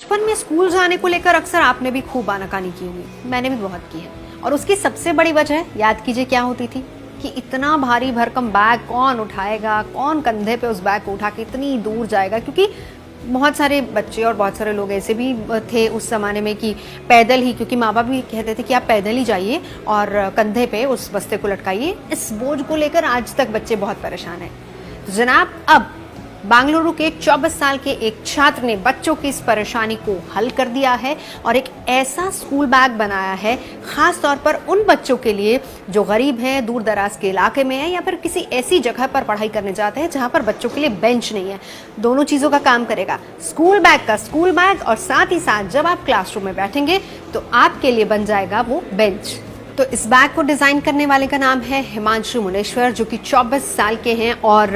बचपन में स्कूल जाने को लेकर अक्सर आपने भी खूब आनाकानी की होगी, मैंने भी बहुत की है। और उसकी सबसे बड़ी वजह याद कीजिए क्या होती थी कि इतना भारी भरकम बैग कौन उठाएगा, कौन कंधे पे उस बैग को उठा के इतनी दूर जाएगा। क्योंकि बहुत सारे बच्चे और बहुत सारे लोग ऐसे भी थे उस जमाने में कि पैदल ही, क्योंकि माँ बाप भी कहते थे कि आप पैदल ही जाइए और कंधे पे उस बस्ते को लटकाइए। इस बोझ को लेकर आज तक बच्चे बहुत परेशान हैं। तो जनाब, अब बेंगलुरु के 24 साल के एक छात्र ने बच्चों की इस परेशानी को हल कर दिया है और एक ऐसा स्कूल बैग बनाया है खास तौर पर उन बच्चों के लिए जो गरीब हैं, दूर दराज के इलाके में हैं या फिर किसी ऐसी जगह पर पढ़ाई करने जाते हैं जहां पर बच्चों के लिए बेंच नहीं है। दोनों चीजों का काम करेगा, स्कूल बैग का स्कूल बैग, और साथ ही साथ जब आप क्लासरूम में बैठेंगे तो आपके लिए बन जाएगा वो बेंच। तो इस बैग को डिजाइन करने वाले का नाम है हिमांशु मुनेश्वर, जो कि 24 साल के हैं और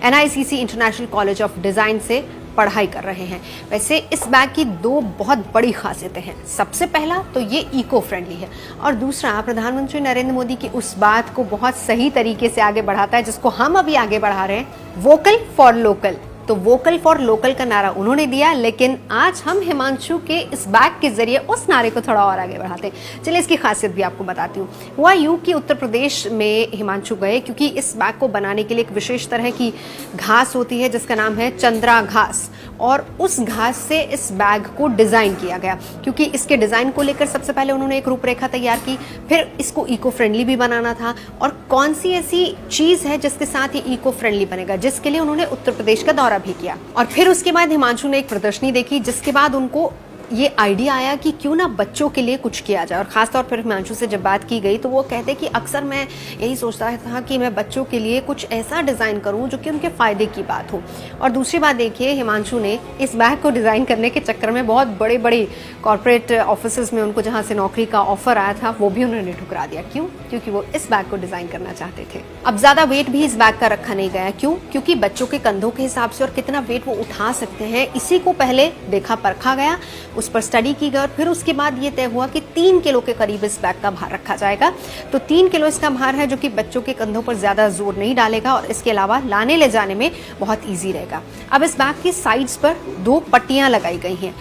NICC international college of design से पढ़ाई कर रहे हैं। वैसे इस बैग की दो बहुत बड़ी खासियतें हैं। सबसे पहला तो ये इको फ्रेंडली है और दूसरा प्रधानमंत्री नरेंद्र मोदी की उस बात को बहुत सही तरीके से आगे बढ़ाता है जिसको हम अभी आगे बढ़ा रहे हैं, वोकल फॉर लोकल। तो वोकल फॉर लोकल का नारा उन्होंने दिया, लेकिन आज हम हिमांशु के इस बैग के जरिए उस नारे को थोड़ा और आगे बढ़ाते हैं। चलिए इसकी खासियत भी आपको बताती हूँ। हुआ यूं कि उत्तर प्रदेश में हिमांशु गए क्योंकि इस बैग को बनाने के लिए एक विशेष तरह की घास होती है जिसका नाम है चंद्रा घास, और उस घास से इस बैग को डिजाइन किया गया। क्योंकि इसके डिजाइन को लेकर सबसे पहले उन्होंने एक रूपरेखा तैयार की, फिर इसको इको फ्रेंडली भी बनाना था और कौन सी ऐसी चीज है जिसके साथ ये इको फ्रेंडली बनेगा, जिसके लिए उन्होंने उत्तर प्रदेश का दौरा भी किया। और फिर उसके बाद हिमांशु ने एक प्रदर्शनी देखी जिसके बाद उनको ये आइडिया आया कि क्यों ना बच्चों के लिए कुछ किया जाए। और खासतौर पर हिमांशु से जब बात की गई तो वो कहते कि अक्सर मैं यही सोचता था कि मैं बच्चों के लिए कुछ ऐसा डिज़ाइन करूं जो कि उनके फ़ायदे की बात हो। और दूसरी बात देखिए, हिमांशु ने इस बैग को डिज़ाइन करने के चक्कर में बहुत बड़े बड़े कॉर्पोरेट ऑफिस में उनको जहाँ से नौकरी का ऑफर आया था वो भी उन्होंने ठुकरा दिया। क्यों? क्योंकि वो इस बैग को डिज़ाइन करना चाहते थे। अब ज़्यादा वेट भी इस बैग का रखा नहीं गया। क्यों? क्योंकि बच्चों के कंधों के हिसाब से और कितना वेट वो उठा सकते हैं इसी को पहले देखा परखा गया, उस पर स्टडी की गई और फिर उसके बाद ये तय हुआ कि 3 किलो के करीब इस बैग का भार रखा जाएगा। तो 3 किलो इसका भार है जो कि बच्चों के कंधों पर ज्यादा जोर नहीं डालेगा और इसके अलावा लाने ले जाने में बहुत ईजी रहेगा। अब इस बैग की साइड्स पर 2 पट्टियां लगाई गई हैं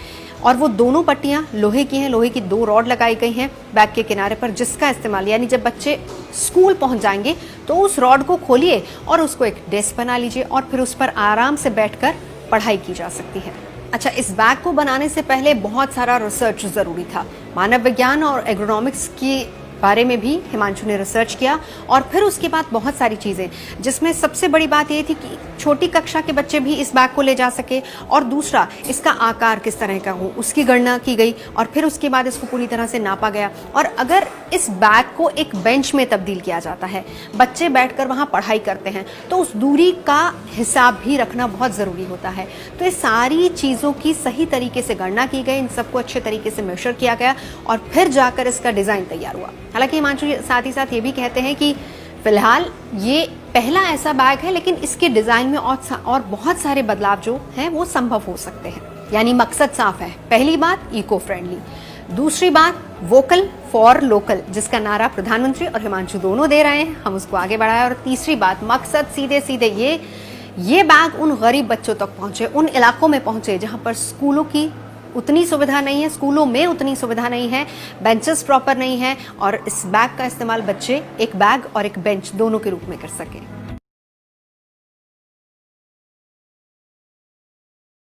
और वो दोनों पट्टियां लोहे की हैं। लोहे की 2 रॉड लगाई गई हैं बैग के किनारे पर, जिसका इस्तेमाल यानी जब बच्चे स्कूल पहुंच जाएंगे तो उस रॉड को खोलिए और उसको एक डेस्क बना लीजिए और फिर उस पर आराम से बैठकर पढ़ाई की जा सकती है। अच्छा, इस बैग को बनाने से पहले बहुत सारा रिसर्च जरूरी था। मानव विज्ञान और एग्रोनॉमिक्स के बारे में भी हिमांशु ने रिसर्च किया और फिर उसके बाद बहुत सारी चीज़ें, जिसमें सबसे बड़ी बात ये थी कि छोटी कक्षा के बच्चे भी इस बैग को ले जा सके और दूसरा इसका आकार किस तरह का हो उसकी गणना की गई और फिर उसके बाद इसको पूरी तरह से नापा गया। और अगर इस बैग को एक बेंच में तब्दील किया जाता है, बच्चे बैठकर वहाँ पढ़ाई करते हैं, तो उस दूरी का हिसाब भी रखना बहुत ज़रूरी होता है। तो ये सारी चीज़ों की सही तरीके से गणना की गई, इन सबको अच्छे तरीके से मेजर किया गया और फिर जाकर इसका डिज़ाइन तैयार हुआ। हालांकि हिमांशु साथ ही साथ ये भी कहते हैं कि फिलहाल ये पहला ऐसा बैग है, लेकिन इसके डिजाइन में और बहुत सारे बदलाव जो हैं वो संभव हो सकते हैं। यानी मकसद साफ है। पहली बात इको फ्रेंडली, दूसरी बात वोकल फॉर लोकल जिसका नारा प्रधानमंत्री और हिमांशु दोनों दे रहे हैं, हम उसको आगे बढ़ाएं, और तीसरी बात मकसद सीधे सीधे ये बैग उन गरीब बच्चों तक पहुंचे, उन इलाकों में पहुंचे जहां पर स्कूलों की उतनी सुविधा नहीं है, स्कूलों में उतनी सुविधा नहीं है, बेंचेस प्रॉपर नहीं है और इस बैग का इस्तेमाल बच्चे एक बैग और एक बेंच दोनों के रूप में कर सके।